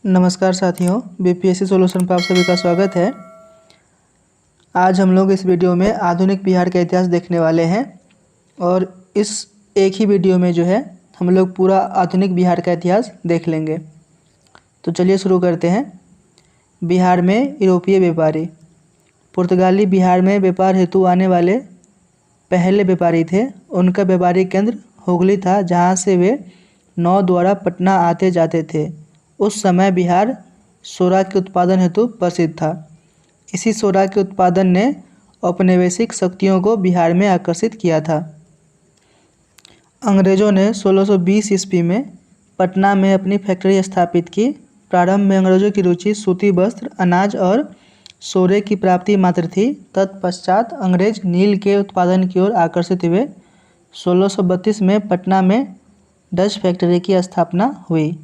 नमस्कार साथियों, BPSC solution पर आप सभी का स्वागत है। आज हम लोग इस वीडियो में आधुनिक बिहार का इतिहास देखने वाले हैं और इस एक ही वीडियो में जो है हम लोग पूरा आधुनिक बिहार का इतिहास देख लेंगे। तो चलिए शुरू करते हैं। बिहार में यूरोपीय व्यापारी। पुर्तगाली बिहार में व्यापार हेतु आने वाले पहले व्यापारी थे। उनका व्यापारिक केंद्र हुगली था, जहाँ से वे नाव द्वारा पटना आते जाते थे। उस समय बिहार सोरा के उत्पादन हेतु प्रसिद्ध था। इसी सोरा के उत्पादन ने औपनिवेशिक शक्तियों को बिहार में आकर्षित किया था। अंग्रेज़ों ने 1620 ईस्वी में पटना में अपनी फैक्ट्री स्थापित की। प्रारंभ में अंग्रेज़ों की रुचि सूती वस्त्र, अनाज और सोरे की प्राप्ति मात्र थी। तत्पश्चात अंग्रेज नील के उत्पादन की ओर आकर्षित हुए। 1632 में पटना में डच फैक्ट्री की स्थापना हुई।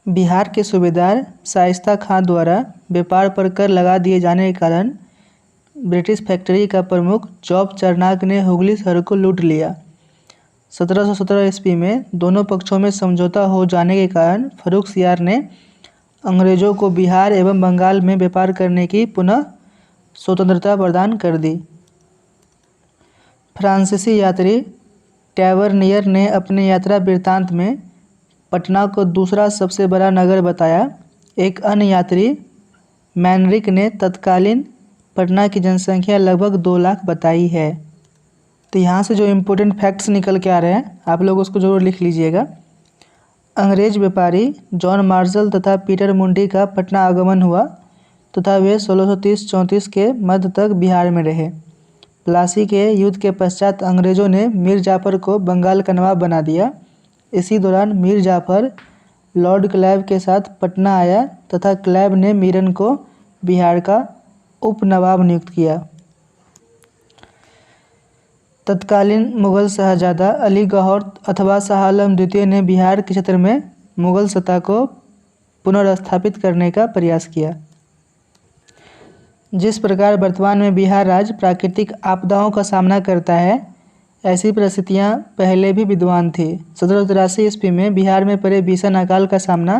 बिहार के सूबेदार शाइस्ता खां द्वारा व्यापार पर कर लगा दिए जाने के कारण ब्रिटिश फैक्ट्री का प्रमुख जॉब चरनाक ने हुगली शहर को लूट लिया। 1717 ईस्वी में दोनों पक्षों में समझौता हो जाने के कारण फर्रुखसियार ने अंग्रेज़ों को बिहार एवं बंगाल में व्यापार करने की पुनः स्वतंत्रता प्रदान कर दी। फ्रांसीसी यात्री टैवर्नियर ने अपने यात्रा वृत्तांत में पटना को दूसरा सबसे बड़ा नगर बताया। एक अन्य यात्री मैनरिक ने तत्कालीन पटना की जनसंख्या लगभग 2 लाख बताई है। तो यहाँ से जो इम्पोर्टेंट फैक्ट्स निकल के आ रहे हैं, आप लोग उसको ज़रूर लिख लीजिएगा। अंग्रेज व्यापारी जॉन मार्शल तथा पीटर मुंडी का पटना आगमन हुआ तथा वे 1630-34 के मध्य तक बिहार में रहे। प्लासी के युद्ध के पश्चात अंग्रेज़ों ने मीर जाफर को बंगाल का नवाब बना दिया। इसी दौरान मीर जाफर लॉर्ड क्लाइव के साथ पटना आया तथा क्लाइव ने मीरन को बिहार का उप नवाब नियुक्त किया। तत्कालीन मुगल शहजादा अली गौहर अथवा शाह आलम द्वितीय ने बिहार के क्षेत्र में मुगल सत्ता को पुनर्स्थापित करने का प्रयास किया। जिस प्रकार वर्तमान में बिहार राज्य प्राकृतिक आपदाओं का सामना करता है, ऐसी परिस्थितियां पहले भी विद्यमान थी। 1783 ईस्वी में बिहार में पड़े भीषण अकाल का सामना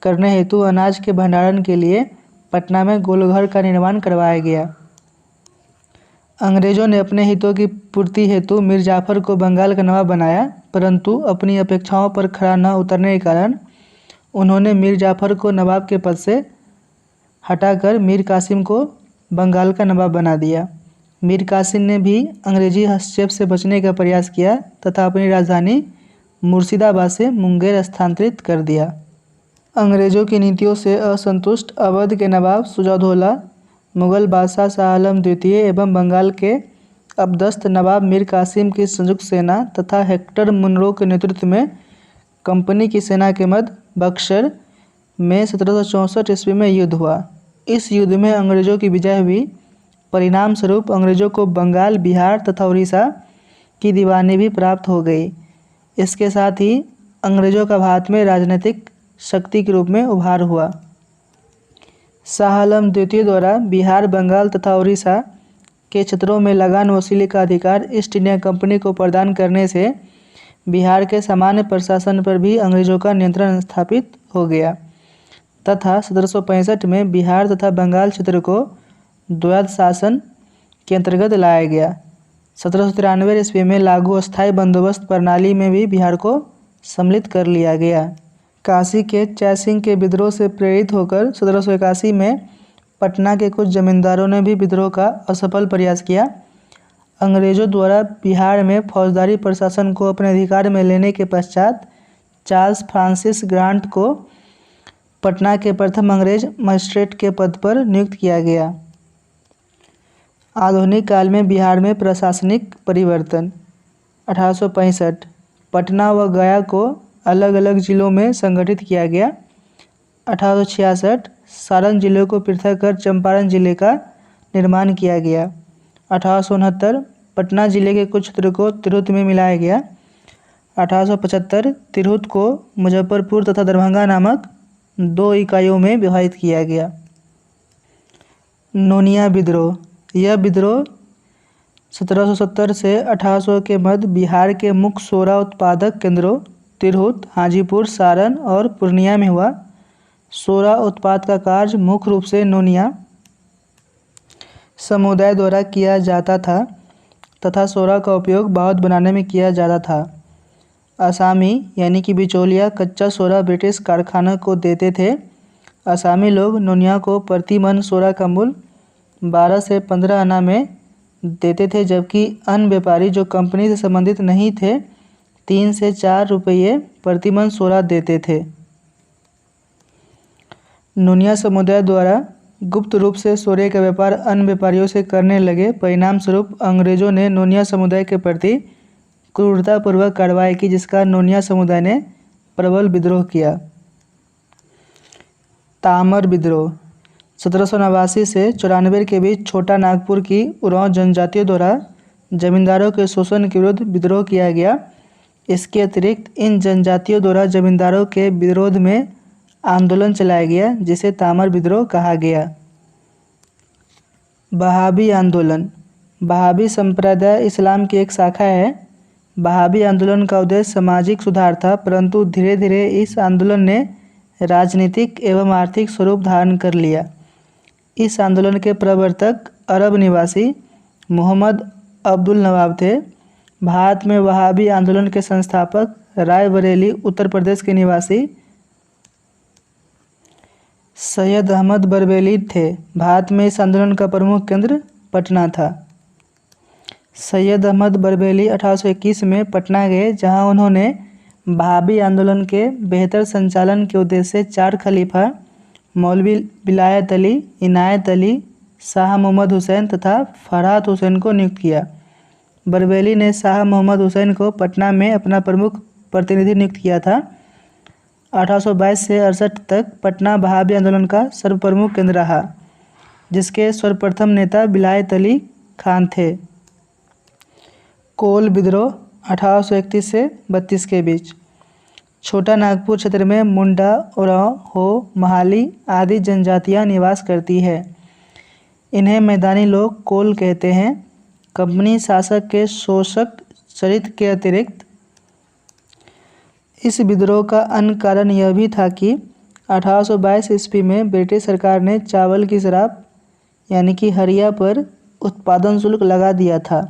करने हेतु अनाज के भंडारण के लिए पटना में गोलघर का निर्माण करवाया गया। अंग्रेज़ों ने अपने हितों की पूर्ति हेतु मीर जाफर को बंगाल का नवाब बनाया, परंतु अपनी अपेक्षाओं पर खरा न उतरने के कारण उन्होंने मीर जाफर को नवाब के पद से हटाकर मीर कासिम को बंगाल का नवाब बना दिया। मीर कासिम ने भी अंग्रेजी हस्तक्षेप से बचने का प्रयास किया तथा अपनी राजधानी मुर्शिदाबाद से मुंगेर स्थानांतरित कर दिया। अंग्रेज़ों की नीतियों से असंतुष्ट अवध के नवाब सुजाउद्दौला, मुगल बादशाह शाह आलम द्वितीय एवं बंगाल के अपदस्थ नवाब मीर कासिम की संयुक्त सेना तथा हेक्टर मुनरो के नेतृत्व में कंपनी की सेना के मध्य बक्सर में 1764 ईस्वी में युद्ध हुआ। इस युद्ध में अंग्रेज़ों की विजय हुई। परिणाम स्वरूप अंग्रेज़ों को बंगाल, बिहार तथा उड़ीसा की दीवानी भी प्राप्त हो गई। इसके साथ ही अंग्रेज़ों का भारत में राजनीतिक शक्ति के रूप में उभार हुआ। शाह आलम द्वितीय द्वारा बिहार, बंगाल तथा उड़ीसा के क्षेत्रों में लगान वसूली का अधिकार ईस्ट इंडिया कंपनी को प्रदान करने से बिहार के सामान्य प्रशासन पर भी अंग्रेज़ों का नियंत्रण स्थापित हो गया तथा 1765 में बिहार तथा बंगाल क्षेत्र को द्वैध शासन के अंतर्गत लाया गया। 1793 ईस्वी में लागू अस्थायी बंदोबस्त प्रणाली में भी बिहार को सम्मिलित कर लिया गया। काशी के जय सिंह के विद्रोह से प्रेरित होकर 1781 में पटना के कुछ जमींदारों ने भी विद्रोह का असफल प्रयास किया। अंग्रेज़ों द्वारा बिहार में फौजदारी प्रशासन को अपने अधिकार में लेने के पश्चात चार्ल्स फ्रांसिस ग्रांट को पटना के प्रथम अंग्रेज मजिस्ट्रेट के पद पर नियुक्त किया गया। आधुनिक काल में बिहार में प्रशासनिक परिवर्तन। 1865 पटना व गया को अलग अलग जिलों में संगठित किया गया। 1866 सारण जिले को पृथक कर चंपारण जिले का निर्माण किया गया। 1869 पटना जिले के कुछ क्षेत्र को तिरहुत में मिलाया गया। 1875 तिरहुत को मुजफ्फरपुर तथा दरभंगा नामक 2 इकाइयों में विभाजित किया गया। नोनिया विद्रोह। यह विद्रोह 1770 से 1800 के मध्य बिहार के मुख्य सोरा उत्पादक केंद्रों तिरहुत, हाजीपुर, सारण और पूर्णिया में हुआ। सोरा उत्पाद का कार्य मुख्य रूप से नोनिया समुदाय द्वारा किया जाता था तथा सोरा का उपयोग बहुत बनाने में किया जाता था। असामी यानी कि बिचौलिया कच्चा सोरा ब्रिटिश कारखाना को देते थे। असामी लोग नोनिया को प्रति मन सोरा का मूल्य 12 से 15 आना में देते थे, जबकि अन्य व्यापारी जो कंपनी से संबंधित नहीं थे 3 से 4 रुपये प्रति मन सोरा देते थे। नोनिया समुदाय द्वारा गुप्त रूप से सोरे का व्यापार अन्य व्यापारियों से करने लगे। परिणाम स्वरूप अंग्रेजों ने नोनिया समुदाय के प्रति क्रूरतापूर्वक कार्रवाई की, जिसका नोनिया समुदाय ने प्रबल विद्रोह किया। तामर विद्रोह 1789 से 94 के बीच छोटा नागपुर की उरांव जनजातियों द्वारा जमींदारों के शोषण के विरुद्ध विद्रोह किया गया। इसके अतिरिक्त इन जनजातियों द्वारा जमींदारों के विरोध में आंदोलन चलाया गया, जिसे तामर विद्रोह कहा गया। बहाबी आंदोलन। बहाबी संप्रदाय इस्लाम की एक शाखा है। बहाबी आंदोलन का उद्देश्य सामाजिक सुधार था, परंतु धीरे धीरे इस आंदोलन ने राजनीतिक एवं आर्थिक स्वरूप धारण कर लिया। इस आंदोलन के प्रवर्तक अरब निवासी मोहम्मद अब्दुल नवाब थे। भारत में वहाबी आंदोलन के संस्थापक रायबरेली उत्तर प्रदेश के निवासी सैयद अहमद बरेलवी थे। भारत में इस आंदोलन का प्रमुख केंद्र पटना था। सैयद अहमद बरेलवी 1821 में पटना गए, जहां उन्होंने वहाबी आंदोलन के बेहतर संचालन के उद्देश्य से 4 खलीफा मौलवी विलायत अली, इनायत अली, शाह मोहम्मद हुसैन तथा फरहात हुसैन को नियुक्त किया। बरेलवी ने शाह मोहम्मद हुसैन को पटना में अपना प्रमुख प्रतिनिधि नियुक्त किया था। 1822 से 68 तक पटना वहाबी आंदोलन का सर्वप्रमुख केंद्र रहा, जिसके सर्वप्रथम नेता विलायत अली खान थे। कोल विद्रोह 1831 से 32 के बीच। छोटा नागपुर क्षेत्र में मुंडा, उरांव, हो, महाली आदि जनजातियां निवास करती है। इन्हें मैदानी लोग कोल कहते हैं। कंपनी शासक के शोषक चरित्र के अतिरिक्त इस विद्रोह का अन्य कारण यह भी था कि 1822 ईस्वी में ब्रिटिश सरकार ने चावल की शराब यानी कि हरिया पर उत्पादन शुल्क लगा दिया था,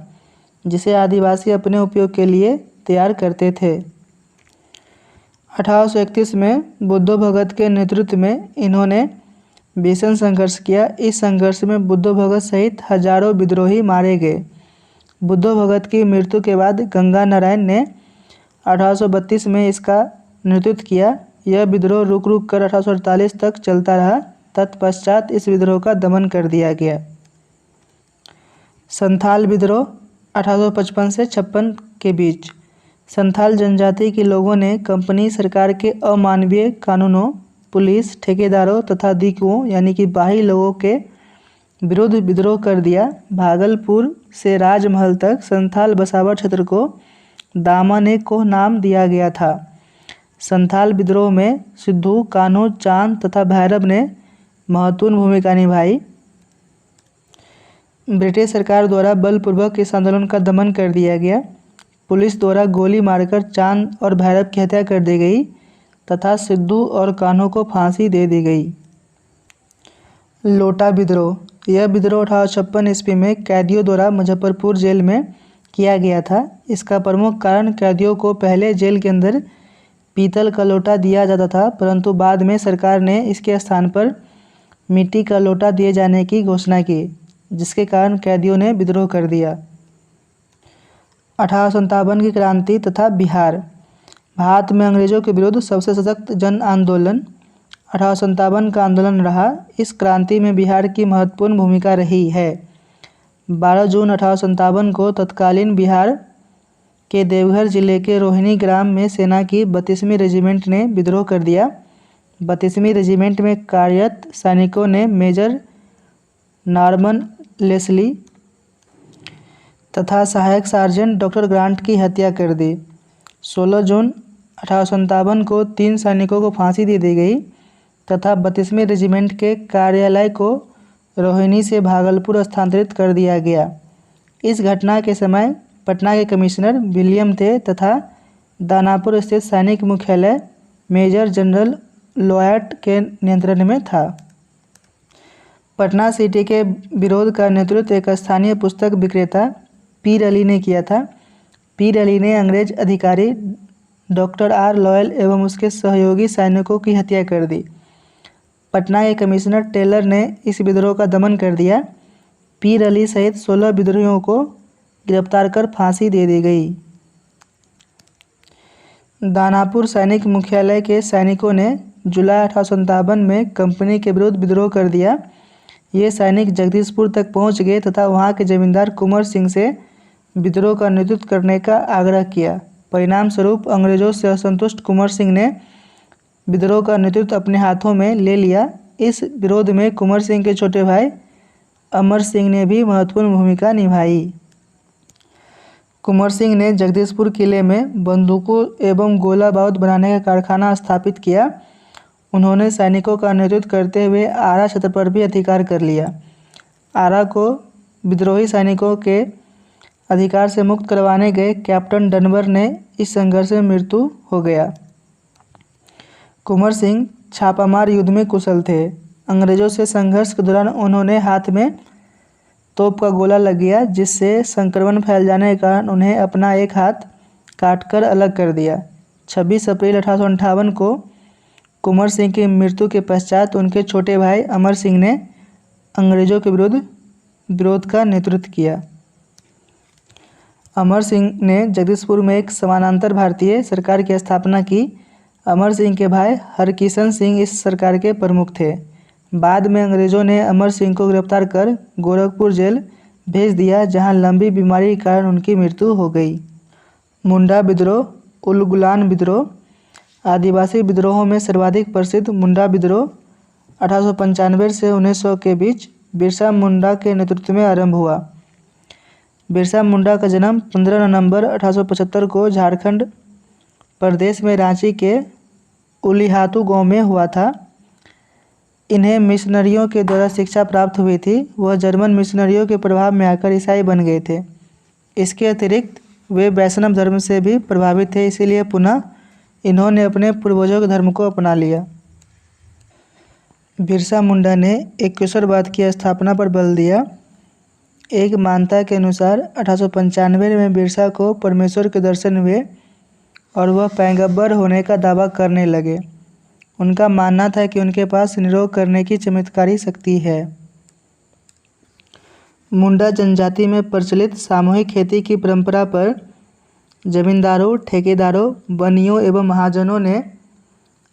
जिसे आदिवासी अपने उपयोग के लिए तैयार करते थे। 1831 में बुद्धो भगत के नेतृत्व में इन्होंने भीषण संघर्ष किया। इस संघर्ष में बुद्धो भगत सहित हजारों विद्रोही मारे गए। बुद्धो भगत की मृत्यु के बाद गंगा नारायण ने 1832 में इसका नेतृत्व किया। यह विद्रोह रुक रुक कर 1848 तक चलता रहा। तत्पश्चात इस विद्रोह का दमन कर दिया गया। संथाल विद्रोह 1855 से 56 के बीच। संथाल जनजाति के लोगों ने कंपनी सरकार के अमानवीय कानूनों, पुलिस, ठेकेदारों तथा दिकुओं यानी कि बाहरी लोगों के विरुद्ध विद्रोह कर दिया। भागलपुर से राजमहल तक संथाल बसावट क्षेत्र को दामन को नाम दिया गया था। संथाल विद्रोह में सिद्धू, कान्हू, चांद तथा भैरव ने महत्वपूर्ण भूमिका निभाई। ब्रिटिश सरकार द्वारा बलपूर्वक इस आंदोलन का दमन कर दिया गया। पुलिस द्वारा गोली मारकर चांद और भैरव की हत्या कर दी गई तथा सिद्धू और कान्हू को फांसी दे दी गई। लोटा विद्रोह। यह विद्रोह 1856 ईस्वी में कैदियों द्वारा मुजफ्फरपुर जेल में किया गया था। इसका प्रमुख कारण कैदियों को पहले जेल के अंदर पीतल का लोटा दिया जाता था, परंतु बाद में सरकार ने इसके स्थान पर मिट्टी का लोटा दिए जाने की घोषणा की, जिसके कारण कैदियों ने विद्रोह कर दिया। 1857 की क्रांति तथा बिहार। भारत में अंग्रेजों के विरुद्ध सबसे सशक्त जन आंदोलन 1857 का आंदोलन रहा। इस क्रांति में बिहार की महत्वपूर्ण भूमिका रही है। 12 जून 1857 को तत्कालीन बिहार के देवघर जिले के रोहिणी ग्राम में सेना की 32वीं रेजिमेंट ने विद्रोह कर दिया। 32वीं रेजिमेंट में कार्यरत सैनिकों ने मेजर नॉर्मन लेस्ली तथा सहायक सार्जेंट डॉक्टर ग्रांट की हत्या कर दी। 16 जून 1857 को 3 सैनिकों को फांसी दे दी गई तथा 32वीं रेजिमेंट के कार्यालय को रोहिणी से भागलपुर स्थानांतरित कर दिया गया। इस घटना के समय पटना के कमिश्नर विलियम थे तथा दानापुर स्थित सैनिक मुख्यालय मेजर जनरल लॉयड के नियंत्रण में था। पटना सिटी के विरोध का नेतृत्व एक स्थानीय पुस्तक विक्रेता पीर अली ने किया था। पीर अली ने अंग्रेज अधिकारी डॉक्टर आर लॉयल एवं उसके सहयोगी सैनिकों की हत्या कर दी। पटना के कमिश्नर टेलर ने इस विद्रोह का दमन कर दिया। पीर अली सहित 16 विद्रोहियों को गिरफ्तार कर फांसी दे दी गई। दानापुर सैनिक मुख्यालय के सैनिकों ने जुलाई 1857 में कंपनी के विरुद्ध विद्रोह कर दिया। ये सैनिक जगदीशपुर तक पहुंच गए तथा वहां के जमींदार कुंवर सिंह से विद्रोह का नेतृत्व करने का आग्रह किया। परिणाम स्वरूप अंग्रेजों से असंतुष्ट कुंवर सिंह ने विद्रोह का नेतृत्व अपने हाथों में ले लिया। इस विरोध में कुंवर सिंह के छोटे भाई अमर सिंह ने भी महत्वपूर्ण भूमिका निभाई। कुंवर सिंह ने जगदीशपुर किले में बंदूकों एवं गोला बारूद बनाने का कारखाना स्थापित किया। उन्होंने सैनिकों का नेतृत्व करते हुए आरा क्षेत्र पर भी अधिकार कर लिया। आरा को विद्रोही सैनिकों के अधिकार से मुक्त करवाने गए कैप्टन डनवर ने इस संघर्ष में मृत्यु हो गया। कुंवर सिंह छापामार युद्ध में कुशल थे। अंग्रेजों से संघर्ष के दौरान उन्होंने हाथ में तोप का गोला लग गया, जिससे संक्रमण फैल जाने के कारण उन्हें अपना एक हाथ काटकर अलग कर दिया। 26 अप्रैल 1858 को कुंवर सिंह की मृत्यु के पश्चात उनके छोटे भाई अमर सिंह ने अंग्रेजों के विरोध का नेतृत्व किया। अमर सिंह ने जगदीशपुर में एक समानांतर भारतीय सरकार की स्थापना की। अमर सिंह के भाई हरकिशन सिंह इस सरकार के प्रमुख थे। बाद में अंग्रेजों ने अमर सिंह को गिरफ्तार कर गोरखपुर जेल भेज दिया, जहां लंबी बीमारी के कारण उनकी मृत्यु हो गई। मुंडा विद्रोह, उलगुलान विद्रोह। आदिवासी विद्रोहों में सर्वाधिक प्रसिद्ध मुंडा विद्रोह 1895 से 1900 के बीच बिरसा मुंडा के नेतृत्व में आरंभ हुआ। बिरसा मुंडा का जन्म 15 नवंबर 1875 को झारखंड प्रदेश में रांची के उलीहातू गांव में हुआ था। इन्हें मिशनरियों के द्वारा शिक्षा प्राप्त हुई थी। वह जर्मन मिशनरियों के प्रभाव में आकर ईसाई बन गए थे। इसके अतिरिक्त वे वैष्णव धर्म से भी प्रभावित थे, इसीलिए पुनः इन्होंने अपने पूर्वजों के धर्म को अपना लिया। बिरसा मुंडा ने एकेश्वरवाद की स्थापना पर बल दिया। एक मान्यता के अनुसार 1895 में बिरसा को परमेश्वर के दर्शन हुए और वह पैगंबर होने का दावा करने लगे। उनका मानना था कि उनके पास निरोग करने की चमत्कारी शक्ति है। मुंडा जनजाति में प्रचलित सामूहिक खेती की परंपरा पर जमींदारों, ठेकेदारों, बनियों एवं महाजनों ने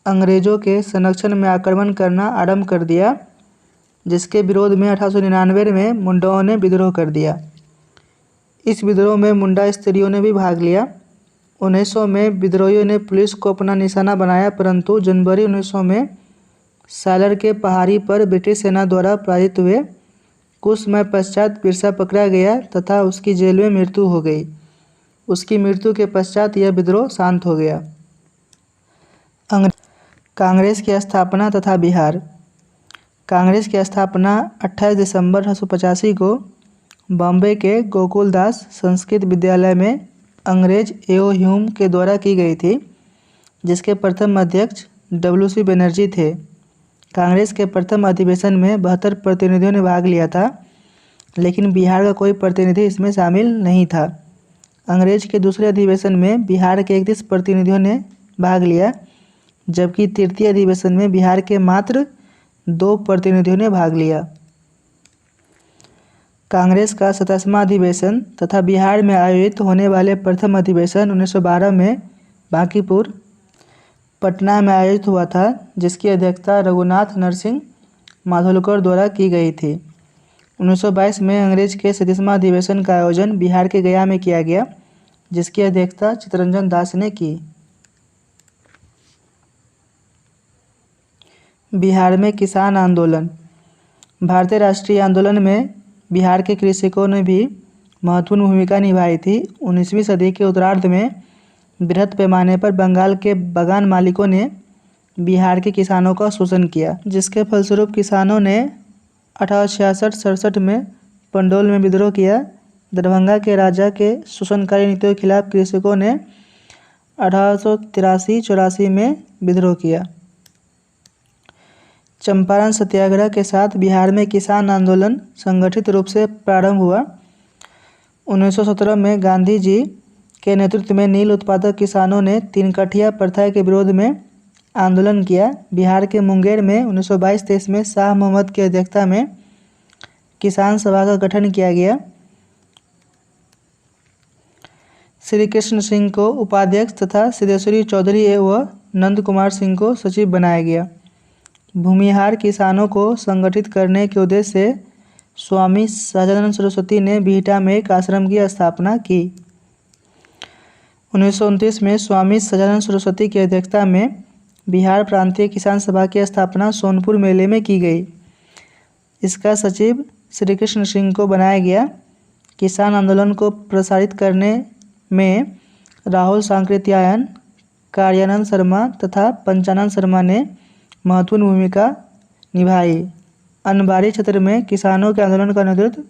अंग्रेजों के संरक्षण में आक्रमण करना आरंभ कर दिया, जिसके विरोध में 1899 में मुंडाओं ने विद्रोह कर दिया। इस विद्रोह में मुंडा स्त्रियों ने भी भाग लिया। 1900 में विद्रोहियों ने पुलिस को अपना निशाना बनाया, परंतु जनवरी 1900 में सालर के पहाड़ी पर ब्रिटिश सेना द्वारा पराजित हुए। कुछ समय पश्चात बिरसा पकड़ा गया तथा उसकी जेल में मृत्यु हो गई। उसकी मृत्यु के पश्चात यह विद्रोह शांत हो गया। कांग्रेस की स्थापना तथा बिहार। कांग्रेस की स्थापना 28 दिसंबर 1885 को बॉम्बे के गोकुलदास संस्कृत विद्यालय में अंग्रेज एओ ह्यूम के द्वारा की गई थी, जिसके प्रथम अध्यक्ष WC बनर्जी थे। कांग्रेस के प्रथम अधिवेशन में 72 प्रतिनिधियों ने भाग लिया था, लेकिन बिहार का कोई प्रतिनिधि इसमें शामिल नहीं था। अंग्रेज के दूसरे अधिवेशन में बिहार के 31 प्रतिनिधियों ने भाग लिया, जबकि तृतीय अधिवेशन में बिहार के मात्र 2 प्रतिनिधियों ने भाग लिया। कांग्रेस का 27वां अधिवेशन तथा बिहार में आयोजित होने वाले प्रथम अधिवेशन 1912 में बांकीपुर, पटना में आयोजित हुआ था, जिसकी अध्यक्षता रघुनाथ नरसिंह माधोलकर द्वारा की गई थी। 1922 में अंग्रेज के 37वां अधिवेशन का आयोजन बिहार के गया में किया गया, जिसकी अध्यक्षता चित्तरंजन दास ने की। बिहार में किसान आंदोलन। भारतीय राष्ट्रीय आंदोलन में बिहार के कृषकों ने भी महत्वपूर्ण भूमिका निभाई थी। 19वीं सदी के उत्तरार्ध में बृहद पैमाने पर बंगाल के बागान मालिकों ने बिहार के किसानों का शोषण किया, जिसके फलस्वरूप किसानों ने 1866-67 में पंडोल में विद्रोह किया। दरभंगा के राजा के शोषणकारी नीतियों के खिलाफ कृषकों ने 1883-84 में विद्रोह किया। चंपारण सत्याग्रह के साथ बिहार में किसान आंदोलन संगठित रूप से प्रारंभ हुआ। 1917 में गांधी जी के नेतृत्व में नील उत्पादक किसानों ने तीन-कठिया प्रथा के विरोध में आंदोलन किया। बिहार के मुंगेर में 1922-23 में शाह मोहम्मद की अध्यक्षता में किसान सभा का गठन किया गया। श्री कृष्ण सिंह को उपाध्यक्ष तथा सिद्धेश्वरी चौधरी व नंद कुमार सिंह को सचिव बनाया गया। भूमिहार किसानों को संगठित करने के उद्देश्य से स्वामी सहजानंद सरस्वती ने बिहटा में एक आश्रम की स्थापना की। 1929 में स्वामी सहजानंद सरस्वती की अध्यक्षता में बिहार प्रांतीय किसान सभा की स्थापना सोनपुर मेले में की गई। इसका सचिव श्री कृष्ण सिंह को बनाया गया। किसान आंदोलन को प्रसारित करने में राहुल सांकृत्यायन, कार्यानंद शर्मा तथा पंचानंद शर्मा ने महत्वपूर्ण भूमिका निभाई। अनबारी क्षेत्र में किसानों के आंदोलन का नेतृत्व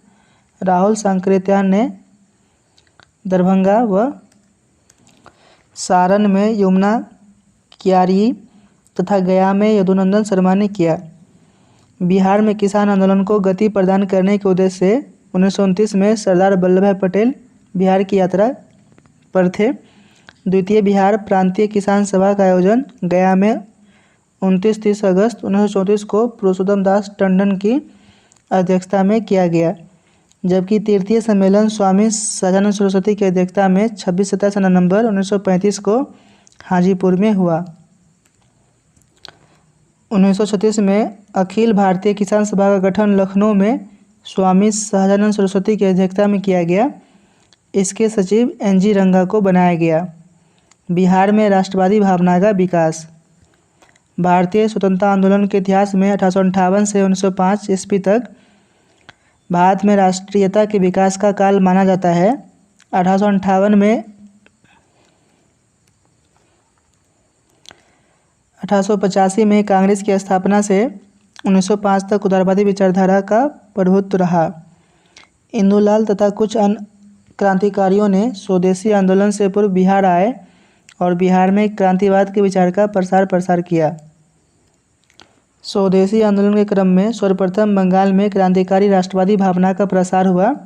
राहुल सांकृत्यायन ने, दरभंगा व सारण में यमुना कियारी तथा गया में यदुनंदन शर्मा ने किया। बिहार में किसान आंदोलन को गति प्रदान करने के उद्देश्य से 1929 में सरदार वल्लभ भाई पटेल बिहार की यात्रा पर थे। द्वितीय बिहार प्रांतीय किसान सभा का आयोजन गया में 29-30 अगस्त 1934 को पुरुषोत्तम दास टंडन की अध्यक्षता में किया गया, जबकि तृतीय सम्मेलन स्वामी सहजानंद सरस्वती की अध्यक्षता में 26-27 नवंबर 1935 को हाजीपुर में हुआ। 1936 में अखिल भारतीय किसान सभा का गठन लखनऊ में स्वामी सहजानंद सरस्वती की अध्यक्षता में किया गया। इसके सचिव NG रंगा को बनाया गया। बिहार में राष्ट्रवादी भावना का विकास। भारतीय स्वतंत्रता आंदोलन के इतिहास में 1858 से 1905 ईस्वी तक भारत में राष्ट्रीयता के विकास का काल माना जाता है। 1885 में कांग्रेस की स्थापना से 1905 तक उदारवादी विचारधारा का प्रभुत्व रहा। इंदुलाल तथा कुछ अन्य क्रांतिकारियों ने स्वदेशी आंदोलन से पूर्व बिहार आए और बिहार में क्रांतिवाद के विचार का प्रसार किया। स्वदेशी आंदोलन के क्रम में सर्वप्रथम बंगाल में क्रांतिकारी राष्ट्रवादी भावना का प्रसार हुआ।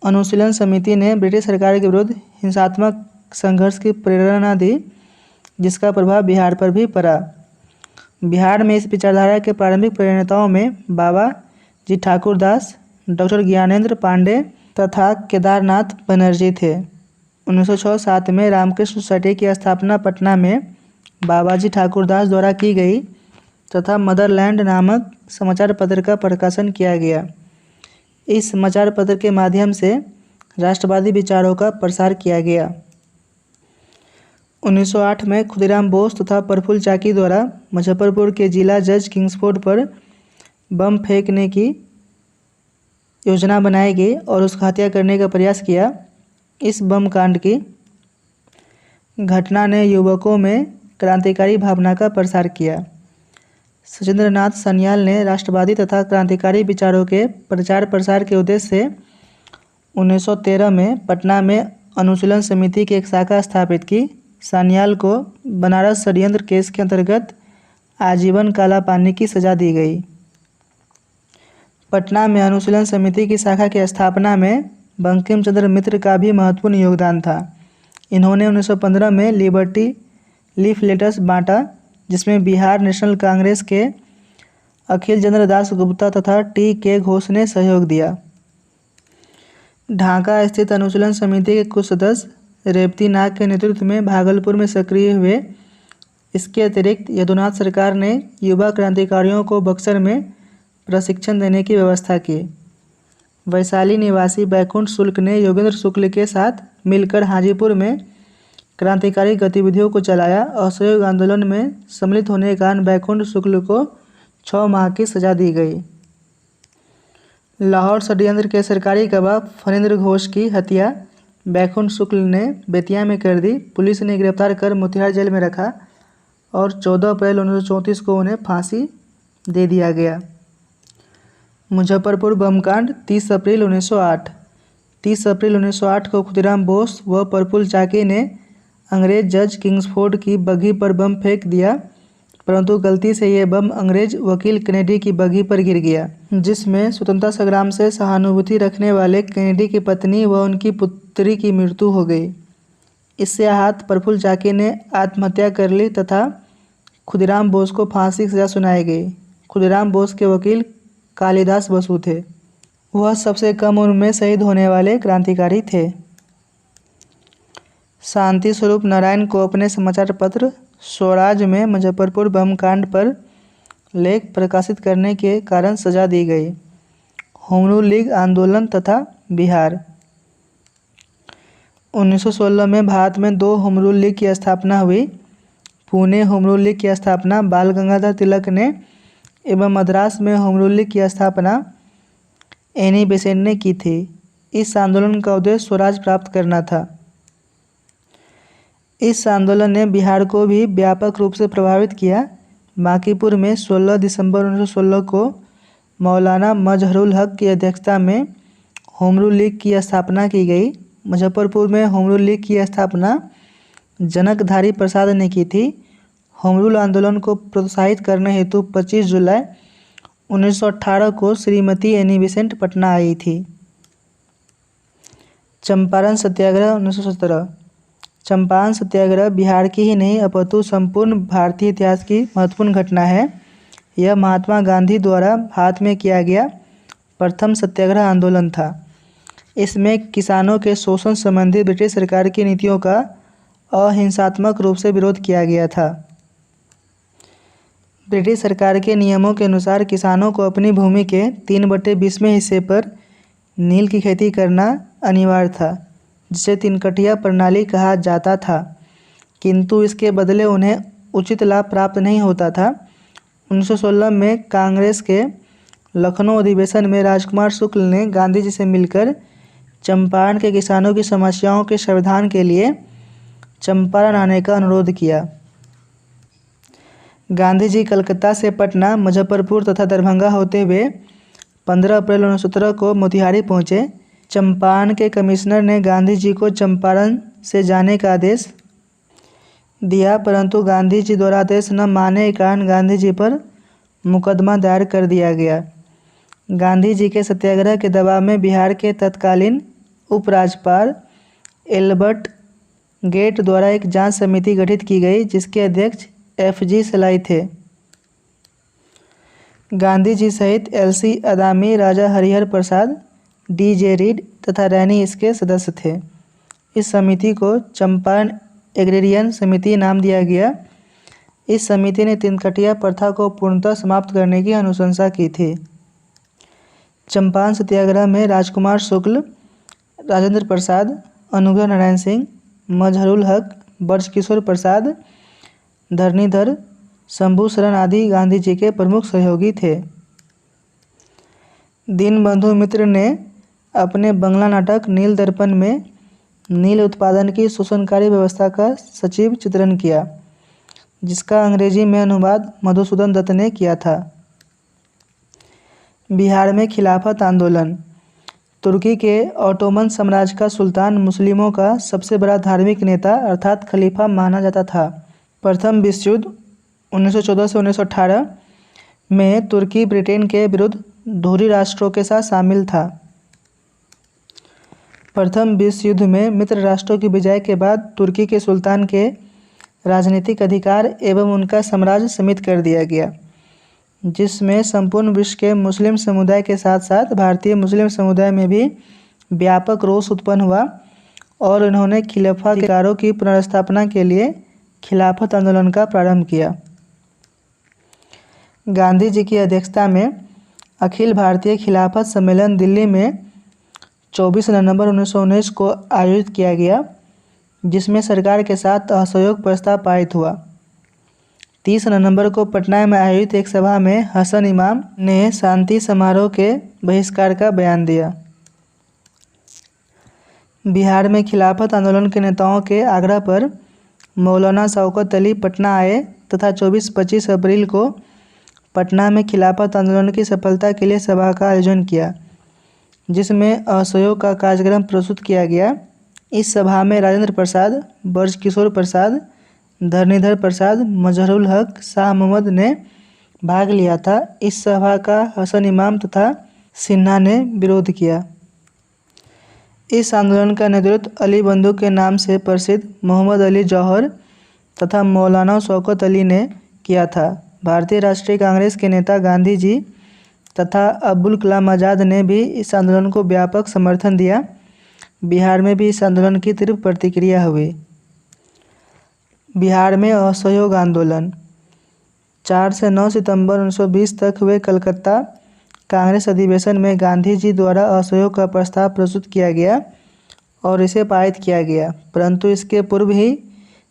अनुशीलन समिति ने ब्रिटिश सरकार के विरुद्ध हिंसात्मक संघर्ष की प्रेरणा दी, जिसका प्रभाव बिहार पर भी पड़ा। बिहार में इस विचारधारा के प्रारंभिक प्रणेताओं में बाबा जी ठाकुर दास, डॉक्टर ज्ञानेंद्र पांडे तथा केदारनाथ बनर्जी थे। 1906-07 में रामकृष्ण सोसाइटी की स्थापना पटना में बाबाजी ठाकुर दास द्वारा की गई तथा मदरलैंड नामक समाचार पत्र का प्रकाशन किया गया। इस समाचार पत्र के माध्यम से राष्ट्रवादी विचारों का प्रसार किया गया। 1908 में खुदीराम बोस तथा प्रफुल्ल चाकी द्वारा मुजफ्फरपुर के जिला जज किंग्सफोर्ड पर बम फेंकने की योजना बनाई गई और उसका हत्या करने का प्रयास किया। इस बम कांड की घटना ने युवकों में क्रांतिकारी भावना का प्रसार किया। सचिंद्र नाथ सान्याल ने राष्ट्रवादी तथा क्रांतिकारी विचारों के प्रचार प्रसार के उद्देश्य से 1913 में पटना में अनुशीलन समिति की एक शाखा स्थापित की। सान्याल को बनारस षड्यंत्र केस के अंतर्गत आजीवन काला पानी की सजा दी गई। पटना में अनुशीलन समिति की शाखा की स्थापना में बंकिम चंद्र मित्र का भी महत्वपूर्ण योगदान था। इन्होंने 1915 में लिबर्टी लीफलेट्स बांटा, जिसमें बिहार नेशनल कांग्रेस के अखिल चंद्र दास गुप्ता तथा T.K. घोष ने सहयोग दिया। ढाका स्थित अनुशीलन समिति के कुछ सदस्य रेवती नाग के नेतृत्व में भागलपुर में सक्रिय हुए। इसके अतिरिक्त यदुनाथ सरकार ने युवा क्रांतिकारियों को बक्सर में प्रशिक्षण देने की व्यवस्था की। वैशाली निवासी बैकुंठ शुक्ल ने योगेंद्र शुक्ल के साथ मिलकर हाजीपुर में क्रांतिकारी गतिविधियों को चलाया। असहयोग आंदोलन में सम्मिलित होने के कारण बैकुंठ शुक्ल को 6 माह की सजा दी गई। लाहौर षड्यंत्र के सरकारी गवाह फणींद्र घोष की हत्या बैकुंठ शुक्ल ने बेतिया में कर दी। पुलिस ने गिरफ्तार कर मोतिहारी जेल में रखा और 14 अप्रैल 1934 को उन्हें फांसी दे दिया गया। मुजफ्फरपुर बमकांड 30 अप्रैल 1908। 30 अप्रैल 1908 को खुदीराम बोस व प्रफुल्ल चाकी ने अंग्रेज जज किंग्सफोर्ड की बग्घी पर बम फेंक दिया, परंतु गलती से यह बम अंग्रेज वकील कैनेडी की बग्घी पर गिर गया, जिसमें स्वतंत्रता संग्राम से सहानुभूति रखने वाले कैनेडी की पत्नी व उनकी पुत्री की मृत्यु हो गई। इससे आहत प्रफुल्ल चाकी ने आत्महत्या कर ली तथा खुदीराम बोस को फांसी की सजा सुनाई गई। खुदीराम बोस के वकील कालिदास बसु थे। वह सबसे कम उम्र में शहीद होने वाले क्रांतिकारी थे। शांति स्वरूप नारायण को अपने समाचार पत्र स्वराज में मुजफ्फरपुर बम कांड पर लेख प्रकाशित करने के कारण सजा दी गई। होम रूल लीग आंदोलन तथा बिहार। 1916 में भारत में 2 होम रूल लीग की स्थापना हुई। पुणे होम रूल लीग की स्थापना बाल गंगाधर तिलक ने एवं मद्रास में होम रूल लीग की स्थापना एनी बेसेंट ने की थी। इस आंदोलन का उद्देश्य स्वराज प्राप्त करना था। इस आंदोलन ने बिहार को भी व्यापक रूप से प्रभावित किया। बांकीपुर में 16 दिसंबर 1916 को मौलाना मजहरुल हक की अध्यक्षता में होम रूल लीग की स्थापना की गई। मुजफ्फरपुर में होम रूल लीग की स्थापना जनकधारी प्रसाद ने की थी। होम रूल आंदोलन को प्रोत्साहित करने हेतु 25 जुलाई 1918 को श्रीमती एनी बेसेंट पटना आई थी। चंपारण सत्याग्रह 1917। चंपारण सत्याग्रह बिहार की ही नहीं अपितु संपूर्ण भारतीय इतिहास की महत्वपूर्ण घटना है। यह महात्मा गांधी द्वारा भारत में किया गया प्रथम सत्याग्रह आंदोलन था। इसमें किसानों के शोषण संबंधी ब्रिटिश सरकार की नीतियों का अहिंसात्मक रूप से विरोध किया गया था। ब्रिटिश सरकार के नियमों के अनुसार किसानों को अपनी भूमि के 3/20वें हिस्से पर नील की खेती करना अनिवार्य था, जिसे 3 प्रणाली कहा जाता था, किंतु इसके बदले उन्हें उचित लाभ प्राप्त नहीं होता था। 1916 में कांग्रेस के लखनऊ अधिवेशन में राजकुमार शुक्ल ने गांधी जी से मिलकर चंपारण के किसानों की समस्याओं के समाधान के लिए चंपारण आने का अनुरोध किया। गांधी जी कलकत्ता से पटना, मुजफ्फरपुर तथा दरभंगा होते हुए 15 अप्रैल 1917 को मोतिहारी पहुँचे। चंपारण के कमिश्नर ने गांधी जी को चंपारण से जाने का आदेश दिया, परंतु गांधी जी द्वारा आदेश न मानने के कारण गांधी जी पर मुकदमा दायर कर दिया गया। गांधी जी के सत्याग्रह के दबाव में बिहार के तत्कालीन उपराज्यपाल एल्बर्ट गेट द्वारा एक जांच समिति गठित की गई, जिसके अध्यक्ष F.G. सलाई थे। गांधी जी सहित L.C. अदामी, राजा हरिहर प्रसाद, D.J. रीड तथा रैनी इसके सदस्य थे। इस समिति को चंपारण एग्रेरियन समिति नाम दिया गया। इस समिति ने 3 प्रथा को पूर्णतः समाप्त करने की अनुशंसा की थी। चंपारण सत्याग्रह में राजकुमार शुक्ल, राजेंद्र प्रसाद, अनुग्रह नारायण सिंह, मजहरुल हक, ब्रजकिशोर प्रसाद, धरणीधर, शंभू शरण आदि गांधी जी के प्रमुख सहयोगी थे। दीनबंधु मित्र ने अपने बंगला नाटक नील दर्पण में नील उत्पादन की शोषणकारी व्यवस्था का सचिव चित्रण किया, जिसका अंग्रेजी में अनुवाद मधुसूदन दत्त ने किया था। बिहार में खिलाफत आंदोलन। तुर्की के ऑटोमन साम्राज्य का सुल्तान मुस्लिमों का सबसे बड़ा धार्मिक नेता अर्थात खलीफा माना जाता था। प्रथम विश्व युद्ध 1914 से 1918 में तुर्की ब्रिटेन के विरुद्ध धुरी राष्ट्रों के साथ शामिल था। प्रथम विश्व युद्ध में मित्र राष्ट्रों की विजय के बाद तुर्की के सुल्तान के राजनीतिक अधिकार एवं उनका साम्राज्य सीमित कर दिया गया, जिसमें संपूर्ण विश्व के मुस्लिम समुदाय के साथ साथ भारतीय मुस्लिम समुदाय में भी व्यापक रोष उत्पन्न हुआ और उन्होंने खिलाफा के अधिकारों की पुनर्स्थापना के लिए खिलाफत आंदोलन का प्रारंभ किया। गांधी जी की अध्यक्षता में अखिल भारतीय खिलाफत सम्मेलन दिल्ली में 24 नवंबर 1919 को आयोजित किया गया, जिसमें सरकार के साथ असहयोग प्रस्ताव पारित हुआ। 30 नवंबर को पटना में आयोजित एक सभा में हसन इमाम ने शांति समारोह के बहिष्कार का बयान दिया। बिहार में खिलाफत आंदोलन के नेताओं के आग्रह पर मौलाना शौकत अली पटना आए तथा 24-25 अप्रैल को पटना में खिलाफत आंदोलन की सफलता के लिए सभा का आयोजन किया, जिसमें असहयोग का कार्यक्रम प्रस्तुत किया गया। इस सभा में राजेंद्र प्रसाद, ब्रजकिशोर प्रसाद, धरणीधर प्रसाद, मजहरुल हक, शाह मोहम्मद ने भाग लिया था। इस सभा का हसन इमाम तथा सिन्हा ने विरोध किया। इस आंदोलन का नेतृत्व अली बंधु के नाम से प्रसिद्ध मोहम्मद अली जौहर तथा मौलाना शौकत अली ने किया था। भारतीय राष्ट्रीय कांग्रेस के नेता गांधी जी तथा अब्दुल कलाम आज़ाद ने भी इस आंदोलन को व्यापक समर्थन दिया। बिहार में भी इस आंदोलन की तीव्र प्रतिक्रिया हुई। बिहार में असहयोग आंदोलन 4 से 9 सितंबर 1920 तक हुए कलकत्ता कांग्रेस अधिवेशन में गांधी जी द्वारा असहयोग का प्रस्ताव प्रस्तुत किया गया और इसे पारित किया गया, परंतु इसके पूर्व ही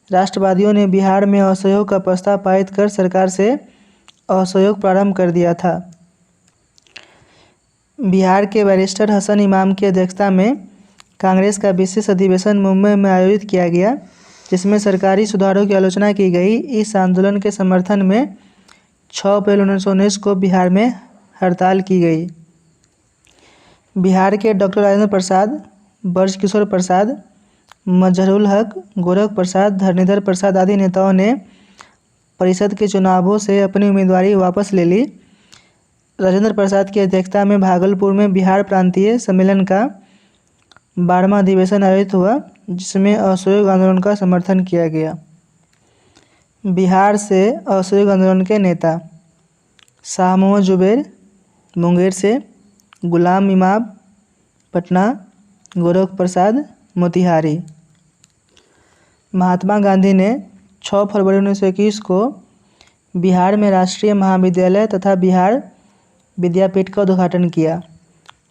राष्ट्रवादियों ने बिहार में असहयोग का प्रस्ताव पारित कर सरकार से असहयोग प्रारंभ कर दिया था। बिहार के बैरिस्टर हसन इमाम की अध्यक्षता में कांग्रेस का विशेष अधिवेशन मुंबई में आयोजित किया गया, जिसमें सरकारी सुधारों की आलोचना की गई। इस आंदोलन के समर्थन में 6 अप्रैल 1919 को बिहार में हड़ताल की गई। बिहार के डॉक्टर राजेंद्र प्रसाद, ब्रजकिशोर प्रसाद, मजहरुल हक, गोरख प्रसाद, धरणीधर प्रसाद आदि नेताओं ने परिषद के चुनावों से अपनी उम्मीदवारी वापस ले ली। राजेंद्र प्रसाद की अध्यक्षता में भागलपुर में बिहार प्रांतीय सम्मेलन का 12वां अधिवेशन आयोजित हुआ, जिसमें असहयोग आंदोलन का समर्थन किया गया। बिहार से असहयोग आंदोलन के नेता शाह मोहम्मद जुबैर मुंगेर से, गुलाम इमाम पटना, गोरख प्रसाद मोतिहारी। महात्मा गांधी ने 6 फरवरी 1921 को बिहार में राष्ट्रीय महाविद्यालय तथा बिहार विद्यापीठ का उद्घाटन किया।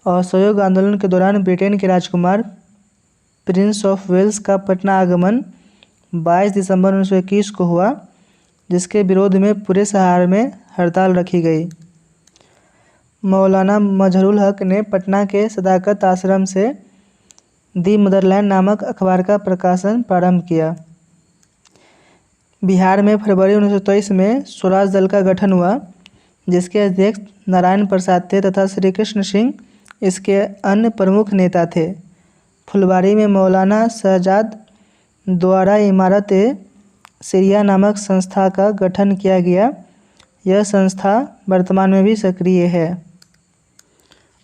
असहयोग आंदोलन के दौरान ब्रिटेन के राजकुमार प्रिंस ऑफ वेल्स का पटना आगमन 22 दिसंबर 1921 को हुआ, जिसके विरोध में पूरे शहर में हड़ताल रखी गई। मौलाना मजहरुल हक ने पटना के सदाकत आश्रम से दी मदरलैंड नामक अखबार का प्रकाशन प्रारंभ किया। बिहार में फरवरी 1923 में स्वराज दल का गठन हुआ, जिसके अध्यक्ष नारायण प्रसाद थे तथा श्री कृष्ण सिंह इसके अन्य प्रमुख नेता थे। फुलवारी में मौलाना शहजाद द्वारा इमारत-ए-सिरिया नामक संस्था का गठन किया गया। यह संस्था वर्तमान में भी सक्रिय है।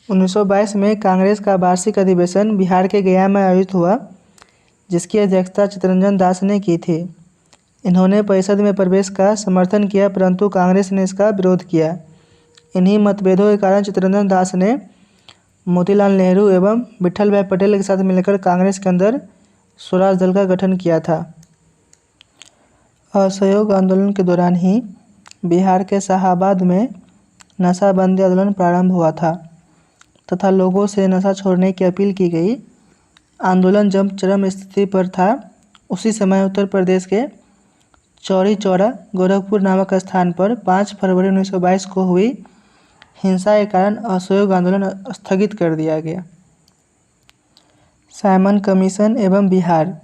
1922 में कांग्रेस का वार्षिक अधिवेशन बिहार के गया में आयोजित हुआ, जिसकी अध्यक्षता चित्तरंजन दास ने की थी। इन्होंने परिषद में प्रवेश का समर्थन किया, परंतु कांग्रेस ने इसका विरोध किया। इन्हीं मतभेदों के कारण चित्तरंजन दास ने मोतीलाल नेहरू एवं विट्ठल भाई पटेल के साथ मिलकर कांग्रेस के अंदर स्वराज दल का गठन किया था। असहयोग आंदोलन के दौरान ही बिहार के शाहाबाद में नशाबंदी आंदोलन प्रारंभ हुआ था तथा लोगों से नशा छोड़ने की अपील की गई। आंदोलन जब चरम स्थिति पर था, उसी समय उत्तर प्रदेश के चौरी चौरा गोरखपुर नामक स्थान पर 5 फरवरी 1922 को हुई हिंसा के कारण असहयोग आंदोलन स्थगित कर दिया गया। साइमन कमीशन एवं बिहार।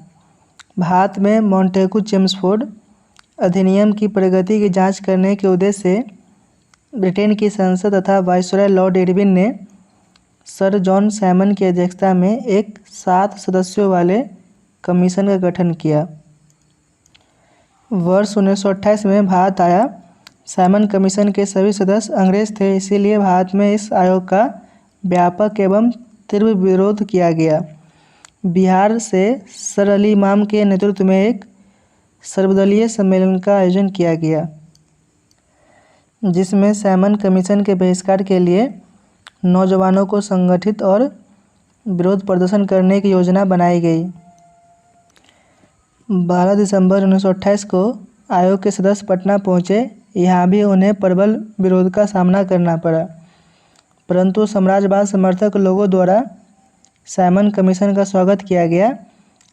भारत में मॉन्टेगू चेम्सफोर्ड अधिनियम की प्रगति की जांच करने के उद्देश्य से ब्रिटेन की संसद तथा वाइसरॉय लॉर्ड इरविन ने सर जॉन साइमन की अध्यक्षता में एक 7 सदस्यों वाले कमीशन का गठन किया। वर्ष 1928 में भारत आया। साइमन कमीशन के सभी सदस्य अंग्रेज थे, इसीलिए भारत में इस आयोग का व्यापक एवं तीव्र विरोध किया गया। बिहार से सर अली इमाम के नेतृत्व में एक सर्वदलीय सम्मेलन का आयोजन किया गया, जिसमें साइमन कमीशन के बहिष्कार के लिए नौजवानों को संगठित और विरोध प्रदर्शन करने की योजना बनाई गई। 12 दिसंबर 1928 को आयोग के सदस्य पटना पहुंचे। यहाँ भी उन्हें प्रबल विरोध का सामना करना पड़ा, परंतु साम्राज्यवाद समर्थक लोगों द्वारा साइमन कमीशन का स्वागत किया गया।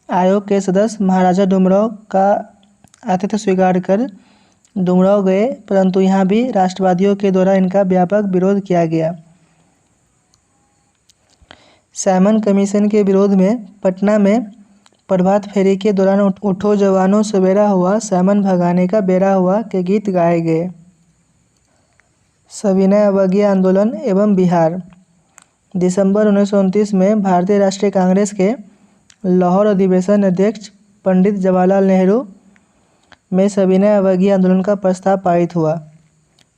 आयोग के सदस्य महाराजा डूमराव का आतिथ्य स्वीकार कर डूमराव गए, परंतु यहाँ भी राष्ट्रवादियों के द्वारा इनका व्यापक विरोध किया गया। साइमन कमीशन के विरोध में पटना में प्रभात फेरी के दौरान उठो जवानों सवेरा हुआ, साइमन भगाने का बेरा हुआ के गीत गाए गए। सविनय अवज्ञा आंदोलन एवं बिहार। दिसंबर 1929 में भारतीय राष्ट्रीय कांग्रेस के लाहौर अधिवेशन अध्यक्ष पंडित जवाहरलाल नेहरू में सविनय अवज्ञा आंदोलन का प्रस्ताव पारित हुआ।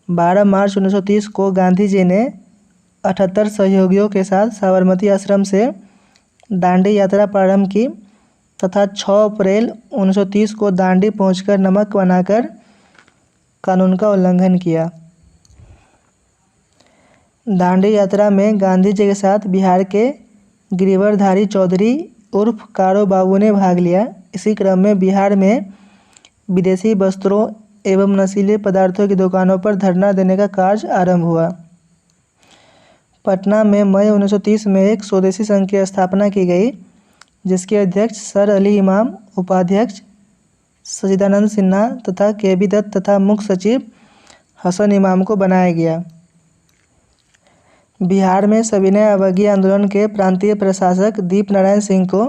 12 मार्च 1930 को गांधी जी ने 78 सहयोगियों के साथ साबरमती आश्रम से दांडी यात्रा प्रारंभ की तथा 6 अप्रैल 1930 को दांडी पहुंचकर नमक बनाकर कानून का उल्लंघन किया। दांडी यात्रा में गांधी जी के साथ बिहार के गिरिवरधारी चौधरी उर्फ कारो बाबू ने भाग लिया। इसी क्रम में बिहार में विदेशी वस्त्रों एवं नशीले पदार्थों की दुकानों पर धरना देने का कार्य आरंभ हुआ। पटना में मई 1930 में एक स्वदेशी संघ की स्थापना की गई, जिसके अध्यक्ष सर अली इमाम, उपाध्यक्ष सच्चिदानंद सिन्हा तथा केबी दत्त तथा मुख्य सचिव हसन इमाम को बनाया गया। बिहार में सविनय अवज्ञा आंदोलन के प्रांतीय प्रशासक दीप नारायण सिंह को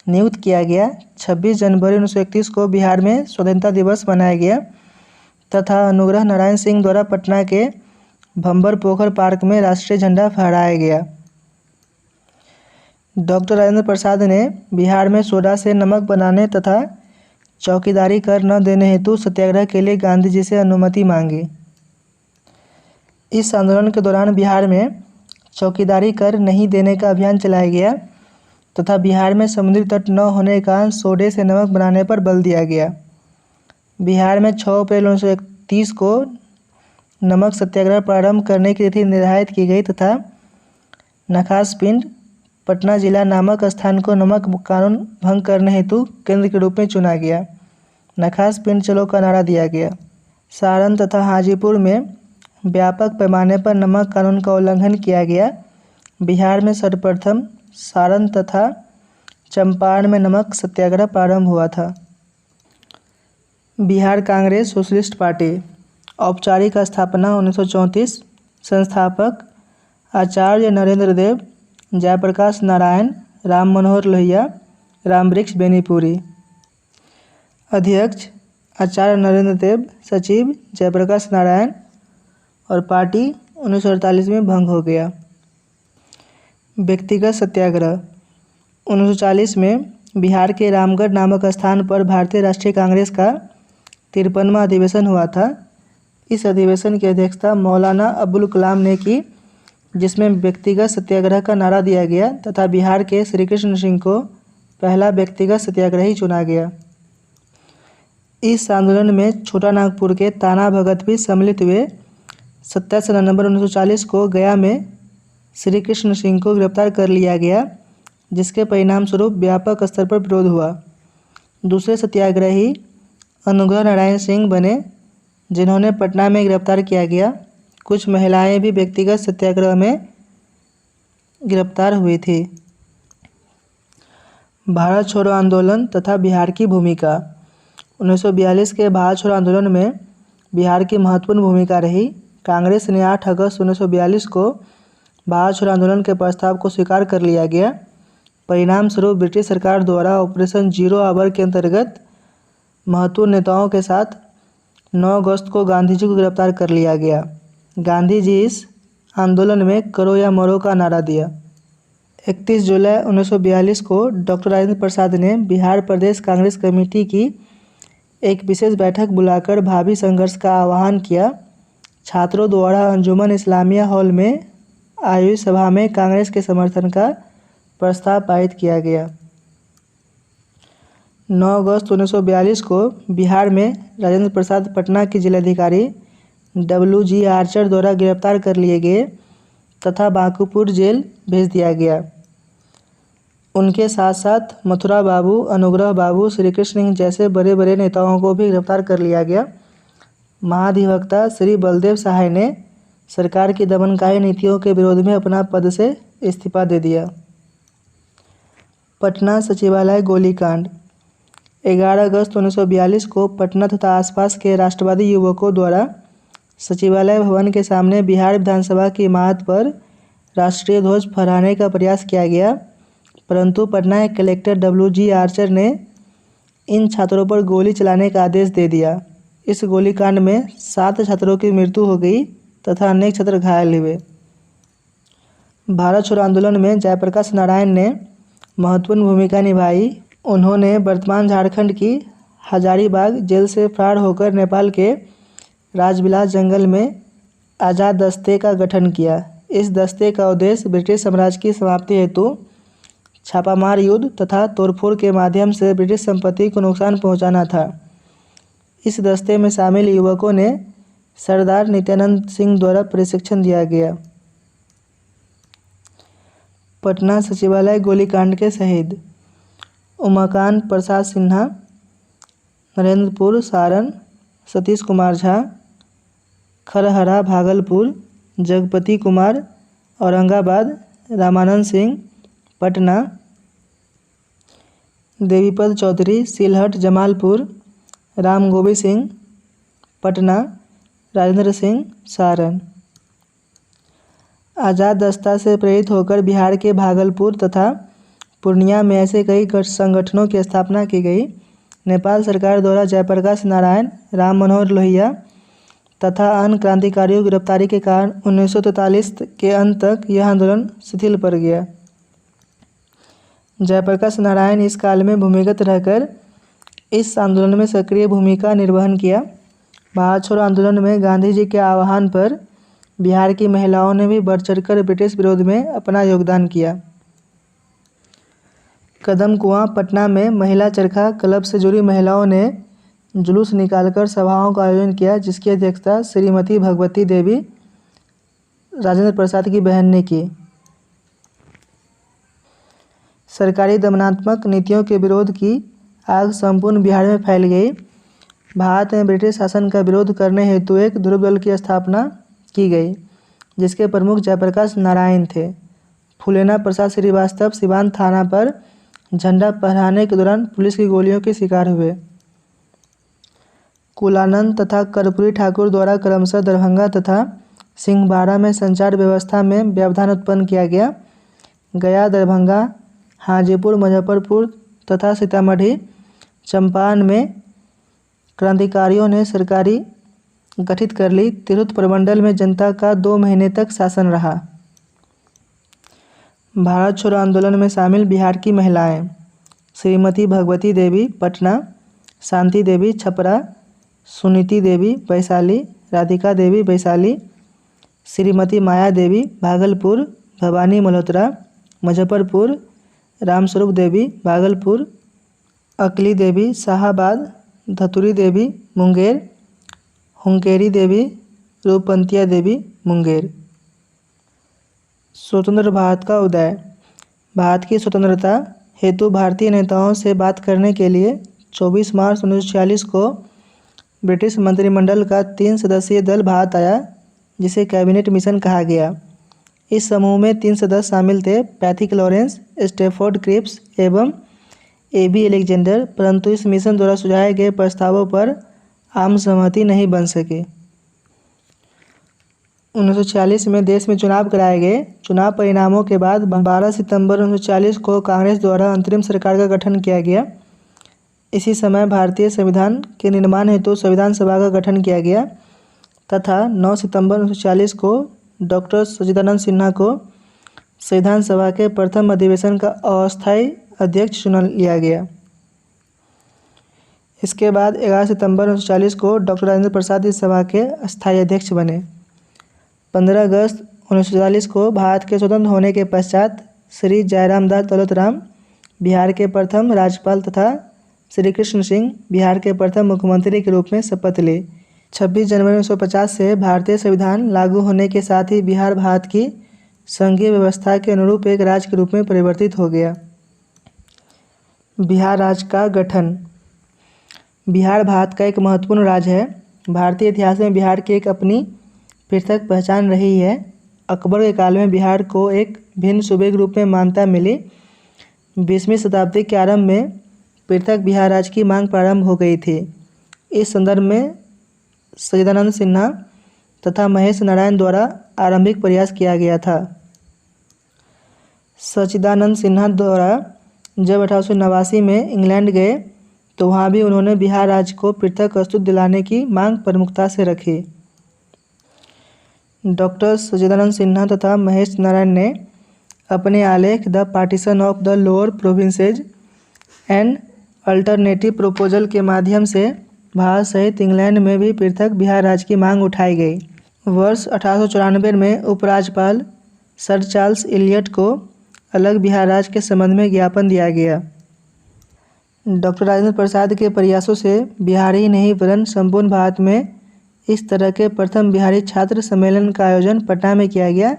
नियुक्त किया गया। 26 जनवरी 1931 को बिहार में स्वतंत्रता दिवस मनाया गया तथा अनुग्रह नारायण सिंह द्वारा पटना के भंबर पोखर पार्क में राष्ट्रीय झंडा फहराया गया। डॉक्टर राजेंद्र प्रसाद ने बिहार में सोडा से नमक बनाने तथा चौकीदारी कर न देने हेतु सत्याग्रह के लिए गांधी जी से अनुमति मांगी। इस आंदोलन के दौरान बिहार में चौकीदारी कर नहीं देने का अभियान चलाया गया तथा बिहार में समुद्री तट न होने के कारण सोडे से नमक बनाने पर बल दिया गया। बिहार में 6 अप्रैल 1931 को नमक सत्याग्रह प्रारंभ करने की तिथि निर्धारित की गई तथा नखास पिंड पटना जिला नामक स्थान को नमक कानून भंग करने हेतु केंद्र के रूप में चुना गया। नखास पिंड चलो का नारा दिया गया। सारण तथा हाजीपुर में व्यापक पैमाने पर नमक कानून का उल्लंघन किया गया। बिहार में सर्वप्रथम सारण तथा चंपारण में नमक सत्याग्रह प्रारंभ हुआ था। बिहार कांग्रेस सोशलिस्ट पार्टी औपचारिक स्थापना 1934। संस्थापक आचार्य नरेंद्र देव, जयप्रकाश नारायण, राम मनोहर लोहिया, रामवृक्ष बेनीपुरी। अध्यक्ष आचार्य नरेंद्र देव, सचिव जयप्रकाश नारायण। और पार्टी 1948 में भंग हो गया। व्यक्तिगत सत्याग्रह 1940 में बिहार के रामगढ़ नामक स्थान पर भारतीय राष्ट्रीय कांग्रेस का 53वां अधिवेशन हुआ था। इस अधिवेशन की अध्यक्षता मौलाना अबुल कलाम ने की, जिसमें व्यक्तिगत सत्याग्रह का नारा दिया गया तथा बिहार के श्री कृष्ण सिंह को पहला व्यक्तिगत सत्याग्रही चुना गया। इस आंदोलन में छोटा नागपुर के ताना भगत भी सम्मिलित हुए। 27 नवंबर 1940 को गया में श्री कृष्ण सिंह को गिरफ्तार कर लिया गया, जिसके परिणाम स्वरूप व्यापक स्तर पर विरोध हुआ। दूसरे सत्याग्रही अनुग्रह नारायण सिंह बने, जिन्होंने पटना में गिरफ्तार किया गया। कुछ महिलाएं भी व्यक्तिगत सत्याग्रह में गिरफ्तार हुई थी। भारत छोड़ो आंदोलन तथा बिहार की भूमिका 1942 के भारत छोड़ो आंदोलन में बिहार की महत्वपूर्ण भूमिका रही। कांग्रेस ने 8 अगस्त 1942 को भारत छोड़ो आंदोलन के प्रस्ताव को स्वीकार कर लिया गया। परिणाम स्वरूप ब्रिटिश सरकार द्वारा ऑपरेशन जीरो आवर के अंतर्गत महत्वपूर्ण नेताओं के साथ 9 अगस्त को गांधी जी को गिरफ्तार कर लिया गया। गांधी जी इस आंदोलन में करो या मरो का नारा दिया। 31 जुलाई 1942 को डॉक्टर राजेंद्र प्रसाद ने बिहार प्रदेश कांग्रेस कमेटी की एक विशेष बैठक बुलाकर भावी संघर्ष का आह्वान किया। छात्रों द्वारा अंजुमन इस्लामिया हॉल में आयोजित सभा में कांग्रेस के समर्थन का प्रस्ताव पारित किया गया। 9 अगस्त 1942 को बिहार में राजेंद्र प्रसाद पटना के जिलाधिकारी WG आर्चर द्वारा गिरफ्तार कर लिए गए तथा बांकुपुर जेल भेज दिया गया। उनके साथ साथ मथुरा बाबू, अनुग्रह बाबू, श्री कृष्ण सिंह जैसे बड़े बड़े नेताओं को भी गिरफ्तार कर लिया गया। महाधिवक्ता श्री बलदेव सहाय ने सरकार की दमनकारी नीतियों के विरोध में अपना पद से इस्तीफा दे दिया। पटना सचिवालय गोलीकांड 11 अगस्त 1942 को पटना तथा आसपास के राष्ट्रवादी युवकों द्वारा सचिवालय भवन के सामने बिहार विधानसभा की इमारत पर राष्ट्रीय ध्वज फहराने का प्रयास किया गया, परंतु पटना के कलेक्टर WG आर्चर ने इन छात्रों पर गोली चलाने का आदेश दे दिया। इस गोलीकांड में 7 छात्रों की मृत्यु हो गई तथा अनेक छात्र घायल हुए। भारत छोड़ो आंदोलन में जयप्रकाश नारायण ने महत्वपूर्ण भूमिका निभाई। उन्होंने वर्तमान झारखंड की हजारीबाग जेल से फरार होकर नेपाल के राजबिलास जंगल में आज़ाद दस्ते का गठन किया। इस दस्ते का उद्देश्य ब्रिटिश साम्राज्य की समाप्ति हेतु छापामार युद्ध तथा तोड़फोड़ के माध्यम से ब्रिटिश संपत्ति को नुकसान पहुंचाना था। इस दस्ते में शामिल युवकों ने सरदार नित्यानंद सिंह द्वारा प्रशिक्षण दिया गया। पटना सचिवालय गोलीकांड के शहीद उमाकांत प्रसाद सिन्हा, नरेंद्रपुर सारण, सतीश कुमार झा, खरहरा भागलपुर, जगपति कुमार औरंगाबाद, रामानंद सिंह पटना, देवीपद चौधरी सिलहट जमालपुर, राम गोविंद सिंह पटना, राजेंद्र सिंह सारण। आज़ाद दस्ता से प्रेरित होकर बिहार के भागलपुर तथा पूर्णिया में ऐसे कई संगठनों की स्थापना की गई। नेपाल सरकार द्वारा जयप्रकाश नारायण, राम मनोहर लोहिया तथा अन्य क्रांतिकारियों की गिरफ्तारी के कारण 1943 के अंत तक यह आंदोलन शिथिल पड़ गया। जयप्रकाश नारायण इस काल में भूमिगत रहकर इस आंदोलन में सक्रिय भूमिका निर्वहन किया। भारत छोड़ो आंदोलन में गांधी जी के आह्वान पर बिहार की महिलाओं ने भी बढ़ चढ़कर ब्रिटिश विरोध में अपना योगदान किया। कदम कुआं पटना में महिला चरखा क्लब से जुड़ी महिलाओं ने जुलूस निकालकर सभाओं का आयोजन किया, जिसकी अध्यक्षता श्रीमती भगवती देवी राजेंद्र प्रसाद की बहन ने की। सरकारी दमनात्मक नीतियों के विरोध की आग संपूर्ण बिहार में फैल गई। भारत में ब्रिटिश शासन का विरोध करने हेतु एक ध्रुव दल की स्थापना की गई, जिसके प्रमुख जयप्रकाश नारायण थे। फूलेना प्रसाद श्रीवास्तव सिवान थाना पर झंडा फहराने के दौरान पुलिस की गोलियों के शिकार हुए। कुलानंद तथा कर्पूरी ठाकुर द्वारा क्रमशः दरभंगा तथा सिंहबाड़ा में संचार व्यवस्था में व्यवधान उत्पन्न किया गया। गया, दरभंगा, हाजीपुर, मुजफ्फरपुर तथा सीतामढ़ी, चंपारण में क्रांतिकारियों ने सरकारी गठित कर ली। तिरहुत प्रमंडल में जनता का 2 महीने तक शासन रहा। भारत छोड़ो आंदोलन में शामिल बिहार की महिलाएं श्रीमती भगवती देवी पटना, शांति देवी छपरा, सुनीति देवी वैशाली, राधिका देवी वैशाली, श्रीमती माया देवी भागलपुर, भवानी मल्होत्रा मुजफ्फरपुर, रामस्वरूप देवी भागलपुर, अकली देवी शाहाबाद, धतुरी देवी मुंगेर, हुंकेरी देवी, रूपवंतिया देवी मुंगेर। स्वतंत्र भारत का उदय। भारत की स्वतंत्रता हेतु भारतीय नेताओं से बात करने के लिए 24 मार्च 1946 को ब्रिटिश मंत्रिमंडल का 3 सदस्यीय दल भारत आया, जिसे कैबिनेट मिशन कहा गया। इस समूह में 3 सदस्य शामिल थे, पैथिक लॉरेंस, स्टैफोर्ड क्रिप्स एवं एबी अलेक्जेंडर, परंतु इस मिशन द्वारा सुझाए गए प्रस्तावों पर आम सहमति नहीं बन सके। 1946 में देश में चुनाव कराए गए। चुनाव परिणामों के बाद 12 सितंबर 1940 को कांग्रेस द्वारा अंतरिम सरकार का गठन किया गया। इसी समय भारतीय संविधान के निर्माण हेतु संविधान सभा का गठन किया गया तथा 9 सितंबर 1940 को डॉक्टर सच्चिदानंद सिन्हा को संविधान सभा के प्रथम अधिवेशन का अस्थायी अध्यक्ष चुन लिया गया। इसके बाद 11 सितंबर 1940 को डॉक्टर राजेंद्र प्रसाद इस सभा के अस्थायी अध्यक्ष बने। 15 अगस्त 1940 को भारत के स्वतंत्र होने के पश्चात श्री जयराम दास दौलतराम बिहार के प्रथम राज्यपाल तथा श्री कृष्ण सिंह बिहार के प्रथम मुख्यमंत्री के रूप में शपथ ली। 26 जनवरी 1950 से भारतीय संविधान लागू होने के साथ ही बिहार भारत की संघीय व्यवस्था के अनुरूप एक राज्य के रूप में परिवर्तित हो गया। बिहार राज्य का गठन। बिहार भारत का एक महत्वपूर्ण राज्य है। भारतीय इतिहास में बिहार की एक अपनी पृथक पहचान रही है। अकबर के काल में बिहार को एक भिन्न सूबे के रूप में मान्यता मिली। 20वीं शताब्दी के आरंभ में पृथक बिहार राज्य की मांग प्रारंभ हो गई थी। इस संदर्भ में सच्चिदानंद सिन्हा तथा महेश नारायण द्वारा आरंभिक प्रयास किया गया था। सच्चिदानंद सिन्हा द्वारा जब 1889 में इंग्लैंड गए तो वहाँ भी उन्होंने बिहार राज्य को पृथक अस्तित्व दिलाने की मांग प्रमुखता से रखी। डॉक्टर सच्चिदानंद सिन्हा तथा महेश नारायण ने अपने आलेख the partition of the lower provinces and alternative proposal के माध्यम से भारत सहित इंग्लैंड में भी पृथक बिहार राज्य की मांग उठाई गई। वर्ष 1894 में उपराज्यपाल सर चार्ल्स इलियट को अलग बिहार राज्य के संबंध में ज्ञापन दिया गया। डॉक्टर राजेंद्र प्रसाद के प्रयासों से बिहार ही नहीं वरन संपूर्ण भारत में इस तरह के प्रथम बिहारी छात्र सम्मेलन का आयोजन पटना में किया गया,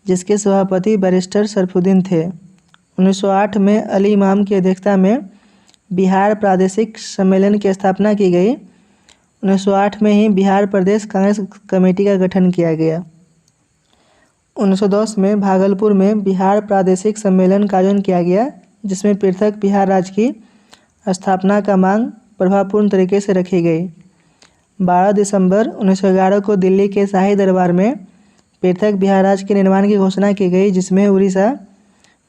जिसके सभापति बैरिस्टर सरफुद्दीन थे। 1908 में अली इमाम की अध्यक्षता में बिहार प्रादेशिक सम्मेलन की स्थापना की गई। 1908 में ही बिहार प्रदेश कांग्रेस कमेटी का गठन किया गया। 1910 में भागलपुर में बिहार प्रादेशिक सम्मेलन का आयोजन किया गया, जिसमें पृथक बिहार राज्य की स्थापना का मांग प्रभावपूर्ण तरीके से रखी गई। 12 दिसंबर 1911 को दिल्ली के शाही दरबार में पृथक बिहार राज्य के निर्माण की घोषणा की गई, जिसमें उड़ीसा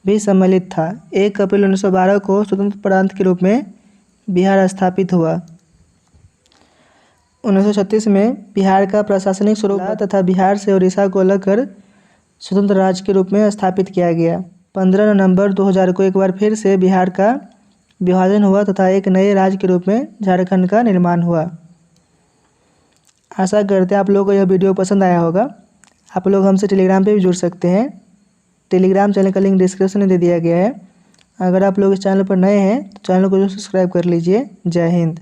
भी सम्मिलित था। 1 अप्रैल 1912 को स्वतंत्र प्रांत के रूप में बिहार स्थापित हुआ। 1936 में बिहार का प्रशासनिक स्वरूप तथा बिहार से उड़ीसा को अलग कर स्वतंत्र राज्य के रूप में स्थापित किया गया। 15 नवंबर 2000 को एक बार फिर से बिहार का विभाजन हुआ तथा एक नए राज्य के रूप में झारखंड का निर्माण हुआ। आशा करते हैं आप लोगों को यह वीडियो पसंद आया होगा। आप लोग हमसे टेलीग्राम पे भी जुड़ सकते हैं। टेलीग्राम चैनल का लिंक डिस्क्रिप्शन में दे दिया गया है। अगर आप लोग इस चैनल पर नए हैं तो चैनल को सब्सक्राइब कर लीजिए। जय हिंद।